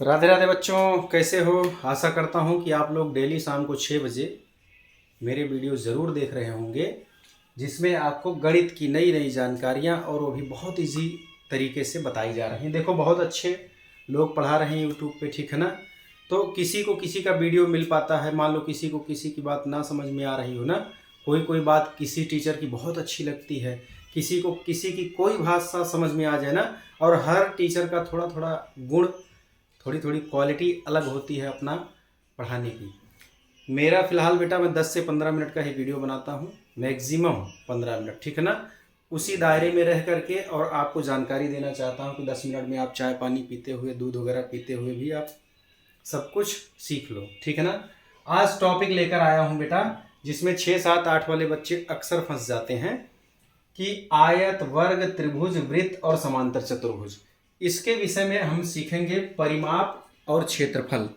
राधे राधे बच्चों, कैसे हो। आशा करता हूँ कि आप लोग डेली शाम को 6 बजे मेरे वीडियो ज़रूर देख रहे होंगे, जिसमें आपको गणित की नई नई जानकारियाँ और वो भी बहुत इजी तरीके से बताई जा रही हैं। देखो, बहुत अच्छे लोग पढ़ा रहे हैं यूट्यूब पे, ठीक है ना। तो किसी को किसी का वीडियो मिल पाता है, मान लो किसी को किसी की बात ना समझ में आ रही हो ना, कोई कोई बात किसी टीचर की बहुत अच्छी लगती है, किसी को किसी की कोई भाषा समझ में आ जाए ना। और हर टीचर का थोड़ा थोड़ा गुण, थोड़ी थोड़ी क्वालिटी अलग होती है अपना पढ़ाने की। मेरा फ़िलहाल बेटा मैं 10 से 15 मिनट का ही वीडियो बनाता हूँ, मैक्सिमम 15 मिनट, ठीक है ना। उसी दायरे में रह करके और आपको जानकारी देना चाहता हूँ कि 10 मिनट में आप चाय पानी पीते हुए, दूध वगैरह पीते हुए भी आप सब कुछ सीख लो, ठीक है ना। आज टॉपिक लेकर आया हूँ बेटा, जिसमें 6 7 8 वाले बच्चे अक्सर फंस जाते हैं कि आयत, वर्ग, त्रिभुज, वृत्त और समांतर चतुर्भुज। इसके विषय में हम सीखेंगे परिमाप और क्षेत्रफल।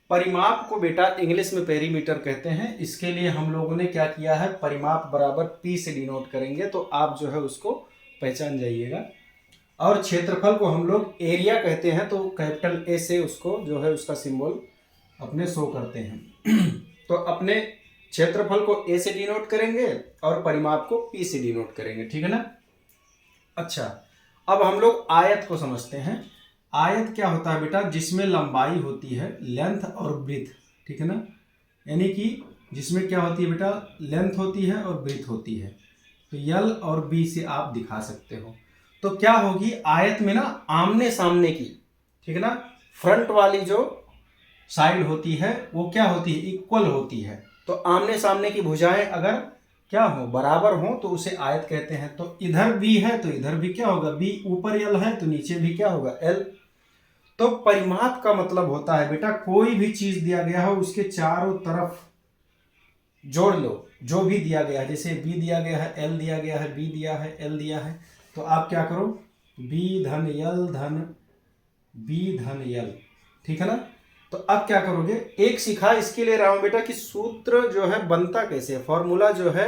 परिमाप को बेटा इंग्लिश में पेरीमीटर कहते हैं। इसके लिए हम लोगों ने क्या किया है, परिमाप बराबर पी से डिनोट करेंगे, तो आप जो है उसको पहचान जाइएगा। और क्षेत्रफल को हम लोग एरिया कहते हैं, तो कैपिटल ए से उसको जो है उसका सिंबल अपने शो करते हैं। तो अपने क्षेत्रफल को ए से डिनोट करेंगे और परिमाप को पी से डिनोट करेंगे, ठीक है ना। अच्छा, अब हम लोग आयत को समझते हैं। आयत क्या होता है बेटा, जिसमें लंबाई होती है, लेंथ और ब्रीथ, ठीक है ना। यानी कि जिसमें क्या होती है बेटा, लेंथ होती है और ब्रीथ होती है। तो यल और बी से आप दिखा सकते हो। तो क्या होगी आयत में ना, आमने सामने की, ठीक है ना, फ्रंट वाली जो साइड होती है वो क्या होती है, इक्वल होती है। तो आमने सामने की भुजाएं अगर क्या हो, बराबर हो, तो उसे आयत कहते हैं। तो इधर बी है तो इधर भी क्या होगा, बी। ऊपर एल है तो नीचे भी क्या होगा, एल। तो परिमाप का मतलब होता है बेटा, कोई भी चीज दिया गया हो उसके चारों तरफ जोड़ लो। जो भी दिया गया है, जैसे बी दिया गया है, एल दिया गया है, बी दिया है, एल दिया है, तो आप क्या करो, बी धन यल धन बी धन यल, ठीक है ना। तो अब क्या करोगे, एक सिखा इसके लिए रहा हूं बेटा कि सूत्र जो है बनता कैसे, फॉर्मूला जो है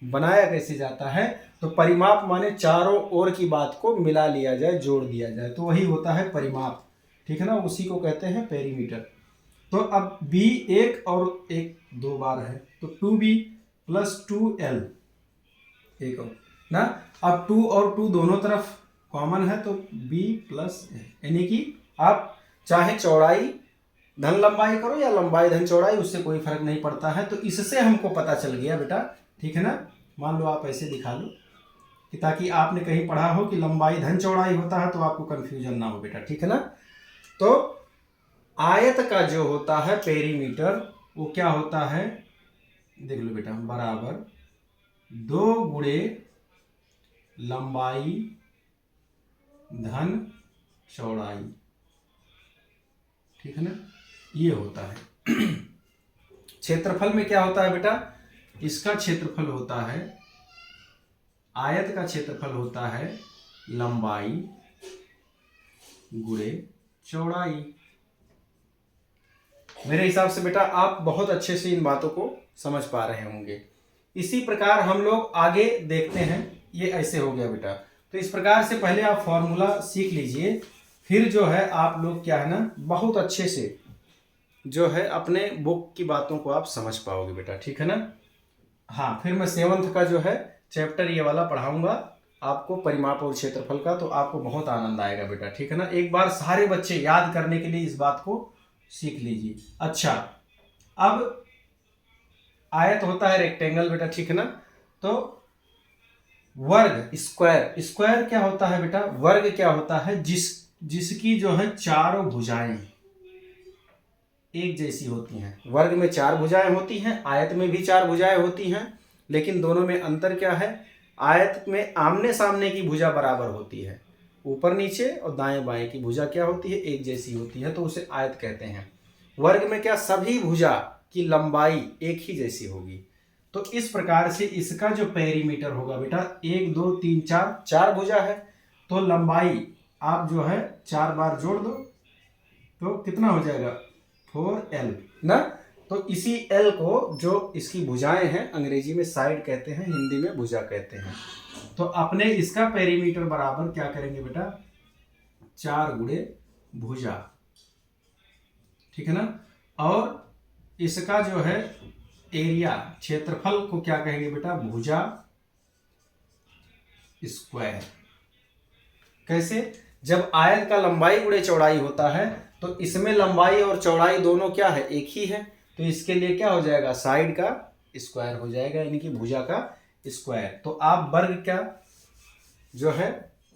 बनाया कैसे जाता है। तो परिमाप माने चारों ओर की बात को मिला लिया जाए, जोड़ दिया जाए, तो वही होता है परिमाप, ठीक है ना। उसी को कहते हैं पेरीमीटर। तो अब बी एक और एक दो बार है, तो 2b प्लस 2l, एक और ना। अब 2 और 2 दोनों तरफ कॉमन है, तो b प्लस l, यानी कि आप चाहे चौड़ाई धन लंबाई करो या लंबाई धन चौड़ाई, उससे कोई फर्क नहीं पड़ता है। तो इससे हमको पता चल गया बेटा, ठीक है ना। मान लो आप ऐसे दिखा लो कि ताकि आपने कहीं पढ़ा हो कि लंबाई धन चौड़ाई होता है, तो आपको कंफ्यूजन ना हो बेटा, ठीक है ना। तो आयत का जो होता है पेरीमीटर, वो क्या होता है, देख लो बेटा, बराबर 2 गुणे लंबाई धन चौड़ाई, ठीक है ना, ये होता है। क्षेत्रफल में क्या होता है बेटा, इसका क्षेत्रफल होता है, आयत का क्षेत्रफल होता है लंबाई गुणे चौड़ाई। मेरे हिसाब से बेटा आप बहुत अच्छे से इन बातों को समझ पा रहे होंगे। इसी प्रकार हम लोग आगे देखते हैं। ये ऐसे हो गया बेटा। तो इस प्रकार से पहले आप फॉर्मूला सीख लीजिए, फिर जो है आप लोग क्या है ना, बहुत अच्छे से जो है अपने बुक की बातों को आप समझ पाओगे बेटा, ठीक है ना। हाँ, फिर मैं 7th का जो है चैप्टर ये वाला पढ़ाऊंगा आपको, परिमाप और क्षेत्रफल का, तो आपको बहुत आनंद आएगा बेटा, ठीक है ना। एक बार सारे बच्चे याद करने के लिए इस बात को सीख लीजिए। अच्छा, अब आयत होता है रेक्टेंगल बेटा, ठीक है ना। तो वर्ग, स्क्वायर, स्क्वायर क्या होता है बेटा, वर्ग क्या होता है, जिसकी जो है चारों भुजाएं एक जैसी होती हैं। वर्ग में 4 भुजाएं होती हैं, आयत में भी 4 भुजाएं होती हैं, लेकिन दोनों में अंतर क्या है, आयत में आमने सामने की भुजा बराबर होती है, ऊपर नीचे और दाएं बाएं की भुजा क्या होती है, एक जैसी होती है, तो उसे आयत कहते हैं। वर्ग में क्या, सभी भुजा की लंबाई एक ही जैसी होगी। तो इस प्रकार से इसका जो पेरीमीटर होगा बेटा, 1 2 3 4, 4 भुजा है, तो लंबाई आप जो है 4 बार जोड़ दो, तो कितना हो जाएगा, 4l ना। तो इसी l को, जो इसकी भुजाएं हैं, अंग्रेजी में साइड कहते हैं, हिंदी में भुजा कहते हैं। तो अपने इसका पेरीमीटर बराबर क्या करेंगे बेटा, 4 गुणे भुजा, ठीक है ना। और इसका जो है एरिया, क्षेत्रफल को क्या कहेंगे बेटा, भुजा स्क्वायर। कैसे, जब आयत का लंबाई गुणे चौड़ाई होता है तो इसमें लंबाई और चौड़ाई दोनों क्या है, एक ही है, तो इसके लिए क्या हो जाएगा, साइड का स्क्वायर हो जाएगा, यानी कि भुजा का स्क्वायर। तो आप वर्ग क्या जो है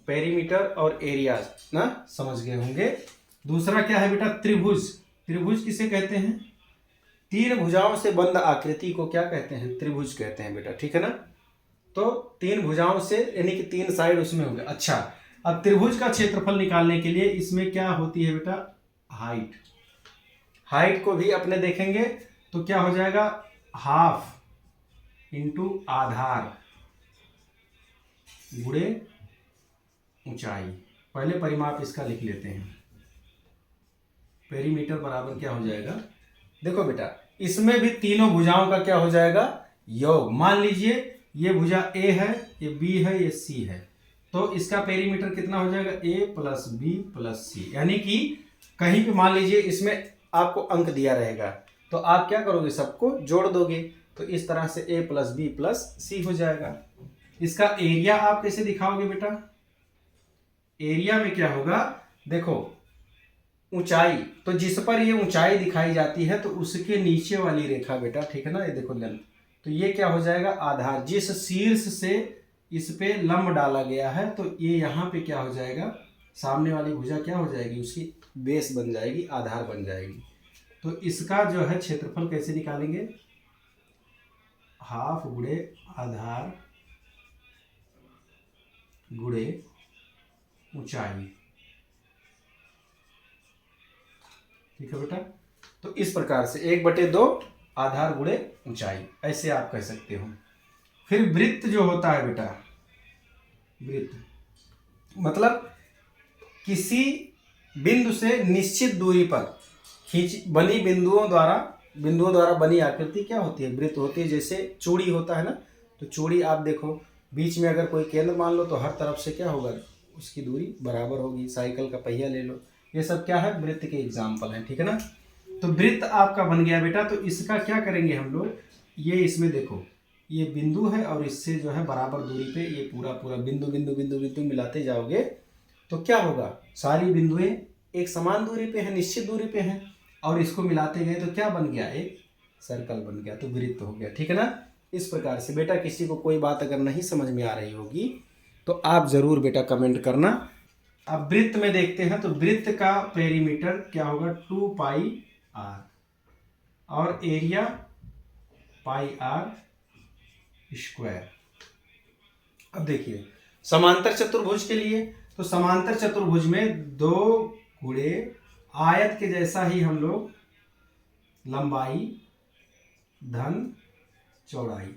पेरीमीटर और एरिया ना समझ गए होंगे। दूसरा क्या है बेटा, त्रिभुज। त्रिभुज किसे कहते हैं, तीन भुजाओं से बंद आकृति को क्या कहते हैं, त्रिभुज कहते हैं बेटा, ठीक है ना। तो तीन भुजाओं से यानी कि तीन साइड उसमें होंगे। अच्छा, अब त्रिभुज का क्षेत्रफल निकालने के लिए इसमें क्या होती है बेटा, हाइट। हाइट को भी अपने देखेंगे तो क्या हो जाएगा, हाफ इंटू आधार गुणे ऊंचाई। पहले परिमाप इसका लिख लेते हैं, पेरीमीटर बराबर क्या हो जाएगा, देखो बेटा इसमें भी तीनों भुजाओं का क्या हो जाएगा, योग। मान लीजिए ये भुजा ए है, ये बी है, ये सी है, तो इसका पेरीमीटर कितना हो जाएगा, ए प्लस बी प्लस सी। यानी कि कहीं पे मान लीजिए इसमें आपको अंक दिया रहेगा तो आप क्या करोगे, सबको जोड़ दोगे, तो इस तरह से ए प्लस बी प्लस सी हो जाएगा। इसका एरिया आप कैसे दिखाओगे बेटा, एरिया में क्या होगा, देखो ऊंचाई, तो जिस पर ये ऊंचाई दिखाई जाती है तो उसके नीचे वाली रेखा बेटा, ठीक है ना, ये देखो लेंथ, तो ये क्या हो जाएगा, आधार। जिस शीर्ष से इस पे लंब डाला गया है तो ये यहाँ पे क्या हो जाएगा, सामने वाली भुजा क्या हो जाएगी, उसकी बेस बन जाएगी, आधार बन जाएगी। तो इसका जो है क्षेत्रफल कैसे निकालेंगे, हाफ गुणे आधार गुणे ऊंचाई, ठीक है बेटा। तो इस प्रकार से 1/2 आधार गुणे ऊंचाई, ऐसे आप कह सकते हो। फिर वृत्त जो होता है बेटा, वृत्त मतलब किसी बिंदु से निश्चित दूरी पर बनी बिंदुओं द्वारा बनी आकृति क्या होती है, वृत्त होती है। जैसे चूड़ी होता है ना, तो चूड़ी आप देखो बीच में अगर कोई केंद्र मान लो तो हर तरफ से क्या होगा, उसकी दूरी बराबर होगी। साइकिल का पहिया ले लो, ये सब क्या है, वृत्त के एग्जाम्पल हैं, ठीक है ना। तो वृत्त आपका बन गया बेटा। तो इसका क्या करेंगे हम लोग, ये इसमें देखो ये बिंदु है और इससे जो है बराबर दूरी पे ये पूरा पूरा बिंदु बिंदु बिंदु बिंदु मिलाते जाओगे तो क्या होगा, सारी बिंदुएं एक समान दूरी पे है, निश्चित दूरी पे हैं, और इसको मिलाते गए तो क्या बन गया, एक सर्कल बन गया, तो वृत्त हो गया, ठीक है ना। इस प्रकार से बेटा किसी को कोई बात अगर नहीं समझ में आ रही होगी तो आप जरूर बेटा कमेंट करना। अब वृत्त में देखते हैं, तो वृत्त का पेरीमीटर क्या होगा, 2πr और एरिया πr स्क्वायर। अब देखिए समांतर चतुर्भुज के लिए, तो समांतर चतुर्भुज में 2 गुणे आयत के जैसा ही हम लोग लंबाई धन चौड़ाई,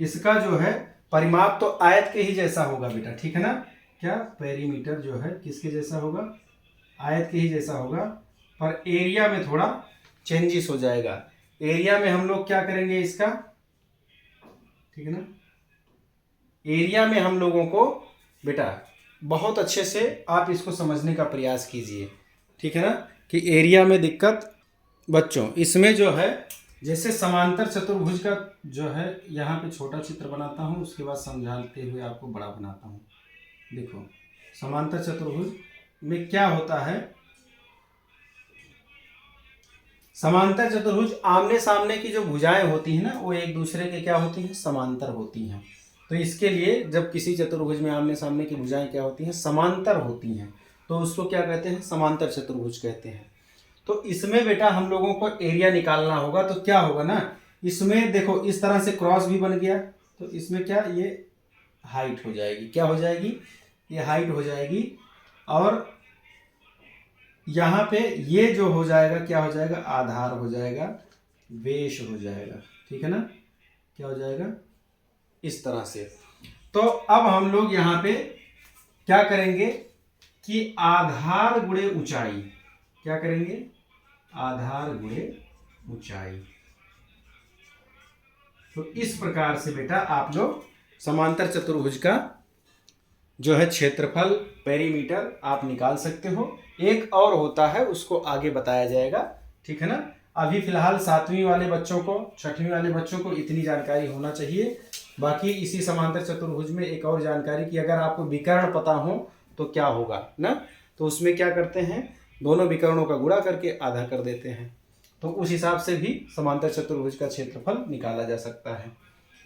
इसका जो है परिमाप तो आयत के ही जैसा होगा बेटा, ठीक है ना। क्या पेरीमीटर जो है किसके जैसा होगा, आयत के ही जैसा होगा, पर एरिया में थोड़ा चेंजेस हो जाएगा। एरिया में हम लोग क्या करेंगे इसका, ठीक है ना, एरिया में हम लोगों को बेटा बहुत अच्छे से आप इसको समझने का प्रयास कीजिए, ठीक है ना, कि एरिया में दिक्कत बच्चों इसमें जो है, जैसे समांतर चतुर्भुज का जो है यहाँ पे छोटा चित्र बनाता हूँ, उसके बाद समझाते हुए आपको बड़ा बनाता हूँ। देखो समांतर चतुर्भुज में क्या होता है, समांतर चतुर्भुज आमने सामने की जो भुजाएं होती हैं ना, वो एक दूसरे के क्या होती हैं, समांतर होती हैं। तो इसके लिए जब किसी चतुर्भुज में आमने सामने की भुजाएं क्या होती हैं, समांतर होती हैं, तो उसको क्या कहते हैं, समांतर चतुर्भुज कहते हैं। तो इसमें बेटा हम लोगों को एरिया निकालना होगा, तो क्या होगा ना, इसमें देखो इस तरह से क्रॉस भी बन गया, तो इसमें क्या, ये हाइट हो जाएगी, क्या हो जाएगी, ये हाइट हो जाएगी, और यहाँ पे ये जो हो जाएगा क्या हो जाएगा, आधार हो जाएगा, बेस हो जाएगा, ठीक है ना, क्या हो जाएगा, इस तरह से। तो अब हम लोग यहाँ पे क्या करेंगे कि आधार गुणे ऊंचाई, क्या करेंगे, आधार गुणे ऊंचाई। तो इस प्रकार से बेटा आप लोग समांतर चतुर्भुज का जो है क्षेत्रफल पेरीमीटर आप निकाल सकते हो। एक और होता है, उसको आगे बताया जाएगा, ठीक है ना। अभी फिलहाल 7वीं वाले बच्चों को, 6वीं वाले बच्चों को इतनी जानकारी होना चाहिए। बाकी इसी समांतर चतुर्भुज में एक और जानकारी कि अगर आपको विकर्ण पता हो तो क्या होगा ना, तो उसमें क्या करते हैं, दोनों विकर्णों का गुणा करके आधा कर देते हैं। तो उस हिसाब से भी समांतर चतुर्भुज का क्षेत्रफल निकाला जा सकता है।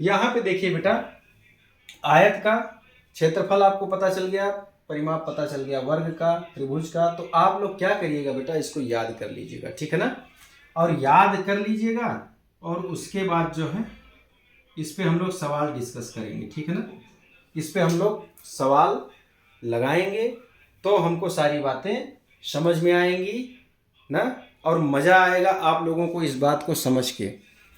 यहाँ पे देखिए बेटा, आयत का क्षेत्रफल आपको पता चल गया, परिमाप पता चल गया, वर्ग का, त्रिभुज का। तो आप लोग क्या करिएगा बेटा, इसको याद कर लीजिएगा, ठीक है ना। और याद कर लीजिएगा और उसके बाद जो है इस पे हम लोग सवाल डिस्कस करेंगे, ठीक है ना। इस पे हम लोग सवाल लगाएंगे तो हमको सारी बातें समझ में आएंगी ना, और मज़ा आएगा आप लोगों को इस बात को समझ के।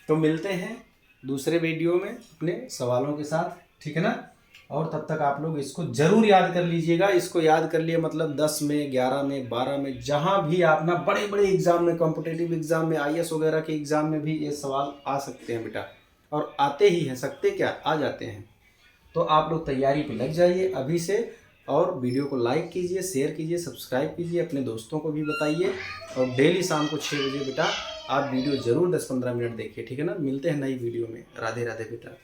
तो मिलते हैं दूसरे वीडियो में अपने सवालों के साथ, ठीक है ना। और तब तक आप लोग इसको ज़रूर याद कर लीजिएगा। इसको याद कर लिए मतलब 10 में, 11 में, 12 में, जहाँ भी आप ना बड़े बड़े एग्जाम में, कॉम्पिटिटिव एग्जाम में, IAS वगैरह के एग्जाम में भी ये सवाल आ सकते हैं बेटा, और आते ही हैं, सकते क्या, आ जाते हैं। तो आप लोग तैयारी पे लग जाइए अभी से, और वीडियो को लाइक कीजिए, शेयर कीजिए, सब्सक्राइब कीजिए, अपने दोस्तों को भी बताइए। और डेली शाम को 6 बजे बेटा आप वीडियो ज़रूर 10-15 मिनट देखिए, ठीक है ना। मिलते हैं नई वीडियो में। राधे राधे बेटा।